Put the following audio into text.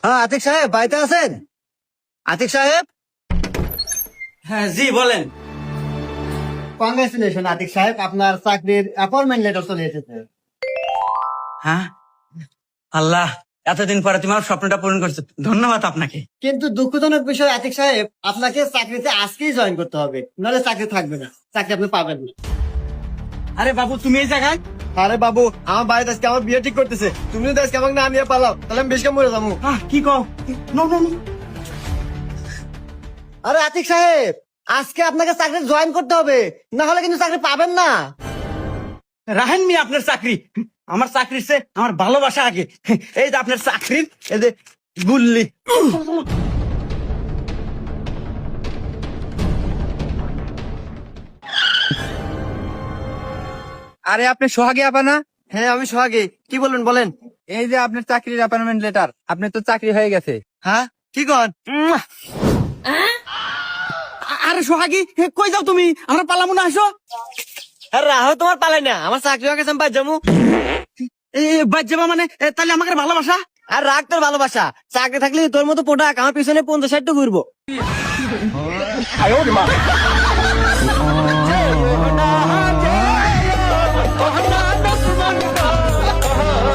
হ্যাঁ আতিক সাহেব বাড়িতে আছেন? আতিক সাহেব, হ্যাঁ জি বলেন। কংগ্রেচুলেশন আতিক সাহেব, আপনার চাকরির অ্যাপয়েন্টমেন্ট লেটার চলে এসেছে। হ্যাঁ, আল্লাহ, এতদিন পরে তুমি আমার স্বপ্নটা পূরণ করছো, ধন্যবাদ আপনাকে। কিন্তু দুঃখজনক বিষয় আতিক সাহেব, আপনাকে চাকরিতে আজকেই জয়েন করতে হবে, নাহলে চাকরি থাকবে না, চাকরি আপনি পাবেন না। আরে বাবু, তুমি এই জায়গায়? আরে বাবু, আমার বাড়িতে আজকে আমার বিয়ে ঠিক করতেছে, তুমি যদি আজকে আমাকে না নিয়ে পালাও তাহলে আমি বেশ মরে যাবো। কি কও? No no no. আরে আতিক সাহেব, আজকে আপনাকে চাকরি জয়েন করতে হবে, না হলে কিন্তু চাকরি পাবেন না। রাহেন মি আপনার চাকরি, আমার চাকরির চেয়ে আমার ভালোবাসা আগে। এই যে আপনার চাকরির এই যে গুল্লি। আরে আপনি সোহাগী আপা না? হ্যাঁ আমি সোহাগী, কি বলবেন বলেন। এই যে আপনার চাকরির অ্যাপয়েন্টমেন্ট লেটার, আপনার তো চাকরি হয়ে গেছে। হ্যাঁ কি কন? আরে সোহাগী, কই যাও তুমি? আমরা পালামু না, আসো। আরে রাহো, তোমার পালাই না, আমার চাকরি হয়ে গেছে, আমি বাদ যাবো। বাদ যাবা মানে? তাহলে আমাকে ভালোবাসা? আর রাখ তোর ভালোবাসা, চাকরি থাকলে তোর মতো পোটাক আমার পিছনে 50-60 ঘুরবো।